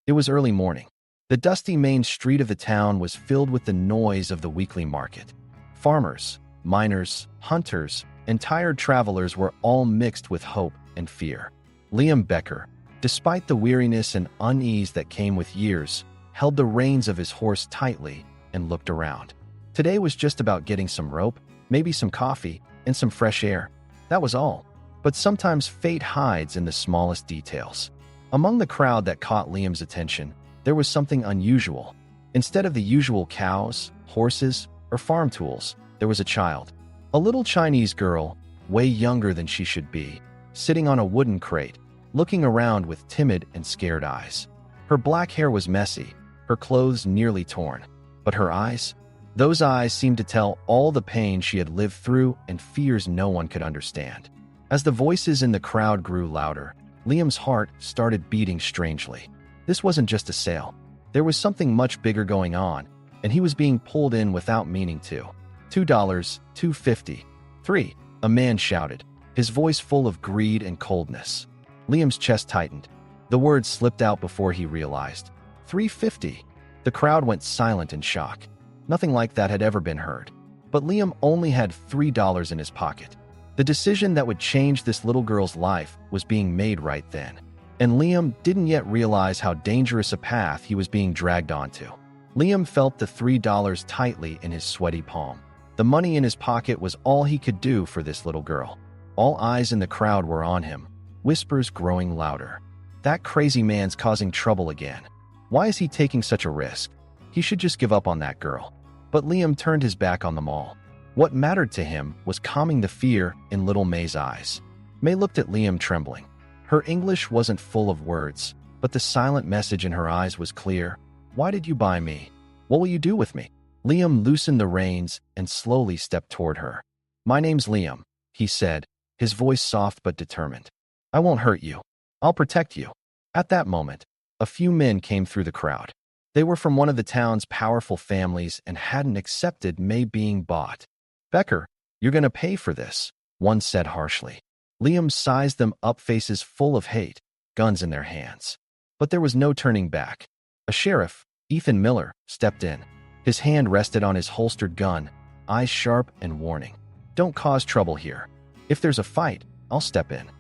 It was early morning. The dusty main street of the town was filled with the noise of the weekly market. Farmers, miners, hunters, and tired travelers were all mixed with hope and fear. Liam Becker, despite the weariness and unease that came with years, held the reins of his horse tightly and looked around. Today was just about getting some rope, maybe some coffee, and some fresh air. That was all. But sometimes fate hides in the smallest details. Among the crowd that caught Liam's attention, there was something unusual. Instead of the usual cows, horses, or farm tools, there was a child. A little Chinese girl, way younger than she should be, sitting on a wooden crate, looking around with timid and scared eyes. Her black hair was messy, her clothes nearly torn. But her eyes? Those eyes seemed to tell all the pain she had lived through and fears no one could understand. As the voices in the crowd grew louder, Liam's heart started beating strangely. This wasn't just a sale. There was something much bigger going on, and he was being pulled in without meaning to. $2, $2.50, $3, a man shouted, his voice full of greed and coldness. Liam's chest tightened. The words slipped out before he realized. $3.50. The crowd went silent in shock. Nothing like that had ever been heard. But Liam only had $3 in his pocket. The decision that would change this little girl's life was being made right then. And Liam didn't yet realize how dangerous a path he was being dragged onto. Liam felt the $3 tightly in his sweaty palm. The money in his pocket was all he could do for this little girl. All eyes in the crowd were on him, whispers growing louder. That crazy man's causing trouble again. Why is he taking such a risk? He should just give up on that girl. But Liam turned his back on them all. What mattered to him was calming the fear in little May's eyes. May looked at Liam trembling. Her English wasn't full of words, but the silent message in her eyes was clear. Why did you buy me? What will you do with me? Liam loosened the reins and slowly stepped toward her. My name's Liam, he said, his voice soft but determined. I won't hurt you. I'll protect you. At that moment, a few men came through the crowd. They were from one of the town's powerful families and hadn't accepted May being bought. Becker, you're going to pay for this, one said harshly. Liam sized them up, faces full of hate, guns in their hands. But there was no turning back. A sheriff, Ethan Miller, stepped in. His hand rested on his holstered gun, eyes sharp and warning. Don't cause trouble here. If there's a fight, I'll step in.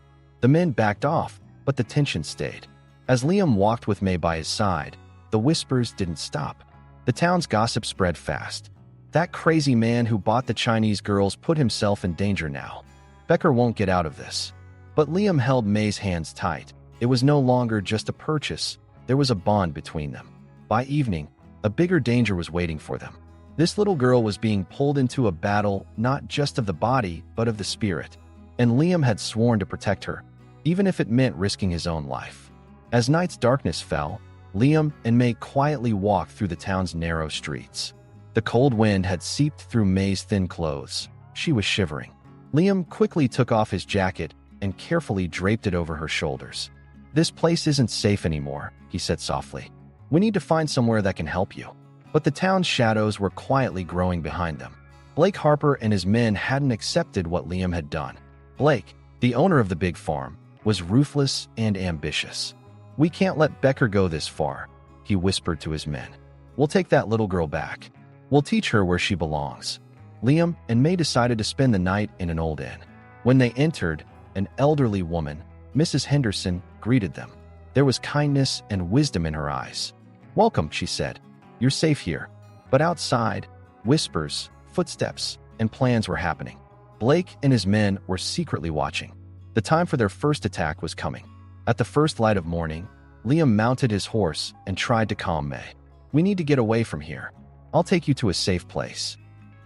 The men backed off, but the tension stayed. As Liam walked with May by his side, the whispers didn't stop. The town's gossip spread fast. That crazy man who bought the Chinese girls put himself in danger now. Becker won't get out of this. But Liam held May's hands tight. It was no longer just a purchase. There was a bond between them. By evening, a bigger danger was waiting for them. This little girl was being pulled into a battle not just of the body, but of the spirit. And Liam had sworn to protect her, even if it meant risking his own life. As night's darkness fell, Liam and May quietly walked through the town's narrow streets. The cold wind had seeped through May's thin clothes. She was shivering. Liam quickly took off his jacket and carefully draped it over her shoulders. This place isn't safe anymore, he said softly. We need to find somewhere that can help you. But the town's shadows were quietly growing behind them. Blake Harper and his men hadn't accepted what Liam had done. Blake, the owner of the big farm, was ruthless and ambitious. We can't let Becker go this far, he whispered to his men. We'll take that little girl back. We'll teach her where she belongs. Liam and May decided to spend the night in an old inn. When they entered, an elderly woman, Mrs. Henderson, greeted them. There was kindness and wisdom in her eyes. Welcome, she said. You're safe here. But outside, whispers, footsteps, and plans were happening. Blake and his men were secretly watching. The time for their first attack was coming. At the first light of morning, Liam mounted his horse and tried to calm May. We need to get away from here. I'll take you to a safe place.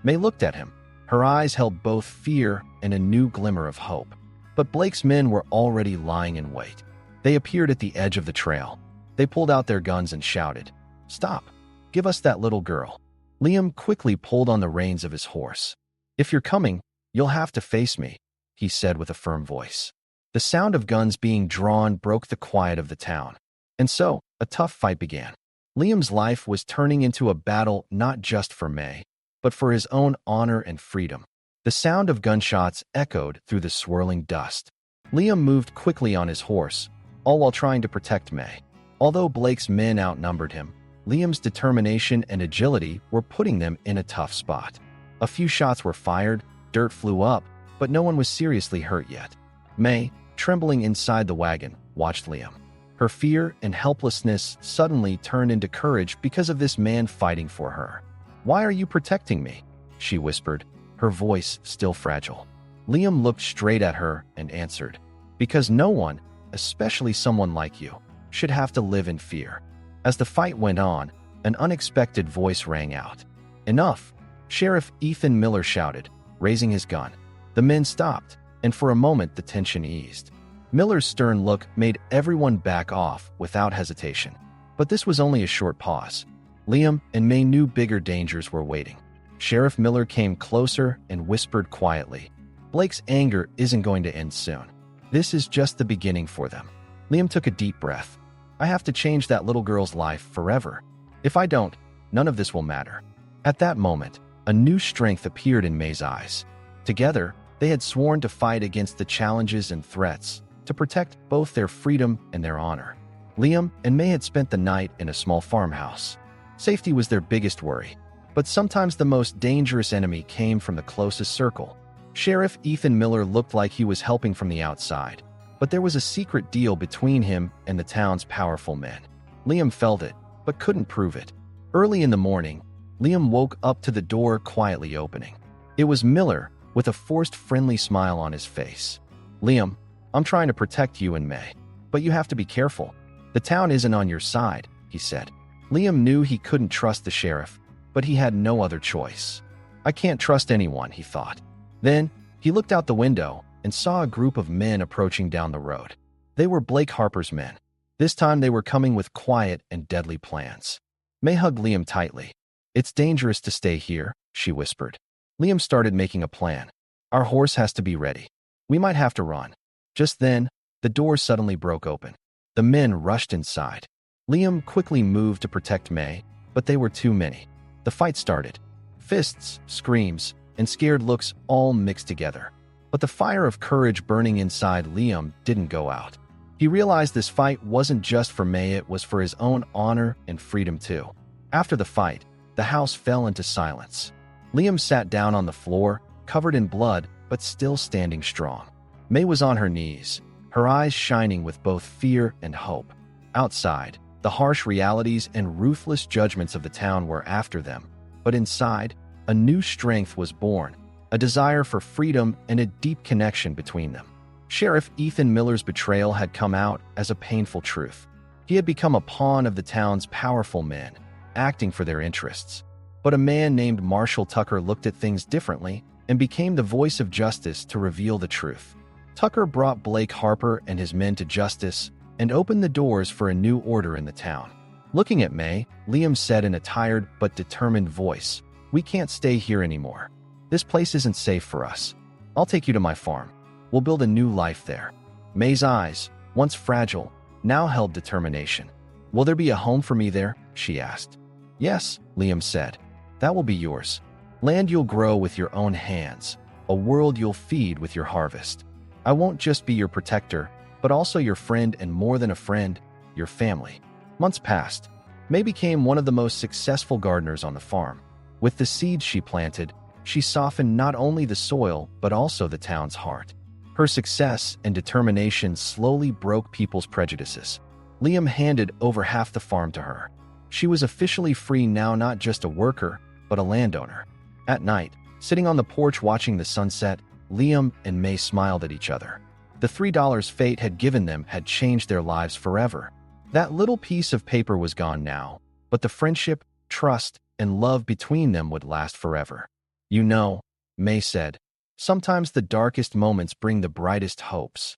May looked at him. Her eyes held both fear and a new glimmer of hope. But Blake's men were already lying in wait. They appeared at the edge of the trail. They pulled out their guns and shouted, Stop! Give us that little girl. Liam quickly pulled on the reins of his horse. If you're coming, you'll have to face me, he said with a firm voice. The sound of guns being drawn broke the quiet of the town. And so, a tough fight began. Liam's life was turning into a battle not just for May, but for his own honor and freedom. The sound of gunshots echoed through the swirling dust. Liam moved quickly on his horse, all while trying to protect May. Although Blake's men outnumbered him, Liam's determination and agility were putting them in a tough spot. A few shots were fired, dirt flew up, but no one was seriously hurt yet. May, trembling inside the wagon, watched Liam. Her fear and helplessness suddenly turned into courage because of this man fighting for her. "Why are you protecting me?" she whispered, her voice still fragile. Liam looked straight at her and answered, "Because no one, especially someone like you, should have to live in fear." As the fight went on, an unexpected voice rang out. "Enough!" Sheriff Ethan Miller shouted, raising his gun. The men stopped, and for a moment the tension eased. Miller's stern look made everyone back off without hesitation. But this was only a short pause. Liam and May knew bigger dangers were waiting. Sheriff Miller came closer and whispered quietly, "Blake's anger isn't going to end soon. This is just the beginning for them." Liam took a deep breath. "I have to change that little girl's life forever. If I don't, none of this will matter." At that moment, a new strength appeared in May's eyes. Together, they had sworn to fight against the challenges and threats, to protect both their freedom and their honor. Liam and May had spent the night in a small farmhouse. Safety was their biggest worry, but sometimes the most dangerous enemy came from the closest circle. Sheriff Ethan Miller looked like he was helping from the outside, but there was a secret deal between him and the town's powerful men. Liam felt it, but couldn't prove it. Early in the morning, Liam woke up to the door quietly opening. It was Miller, with a forced friendly smile on his face. "Liam, I'm trying to protect you and May, but you have to be careful. The town isn't on your side," he said. Liam knew he couldn't trust the sheriff, but he had no other choice. "I can't trust anyone," he thought. Then, he looked out the window and saw a group of men approaching down the road. They were Blake Harper's men. This time they were coming with quiet and deadly plans. May hugged Liam tightly. "It's dangerous to stay here," she whispered. Liam started making a plan. "Our horse has to be ready. We might have to run." Just then, the door suddenly broke open. The men rushed inside. Liam quickly moved to protect May, but they were too many. The fight started. Fists, screams, and scared looks all mixed together. But the fire of courage burning inside Liam didn't go out. He realized this fight wasn't just for May, it was for his own honor and freedom too. After the fight, the house fell into silence. Liam sat down on the floor, covered in blood, but still standing strong. May was on her knees, her eyes shining with both fear and hope. Outside, the harsh realities and ruthless judgments of the town were after them. But inside, a new strength was born, a desire for freedom and a deep connection between them. Sheriff Ethan Miller's betrayal had come out as a painful truth. He had become a pawn of the town's powerful men, acting for their interests. But a man named Marshall Tucker looked at things differently and became the voice of justice to reveal the truth. Tucker brought Blake Harper and his men to justice and opened the doors for a new order in the town. Looking at May, Liam said in a tired but determined voice, "We can't stay here anymore. This place isn't safe for us. I'll take you to my farm. We'll build a new life there." May's eyes, once fragile, now held determination. "Will there be a home for me there?" she asked. "Yes," Liam said. "That will be yours. Land you'll grow with your own hands, a world you'll feed with your harvest. I won't just be your protector, but also your friend, and more than a friend, your family." Months passed. May became one of the most successful gardeners on the farm. With the seeds she planted, she softened not only the soil but also the town's heart. Her success and determination slowly broke people's prejudices. Liam handed over half the farm to her. She was officially free now, not just a worker, but a landowner. At night, sitting on the porch watching the sunset, Liam and May smiled at each other. The $3 fate had given them had changed their lives forever. That little piece of paper was gone now, but the friendship, trust, and love between them would last forever. "You know," May said, "sometimes the darkest moments bring the brightest hopes."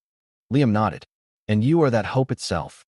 Liam nodded. "And you are that hope itself."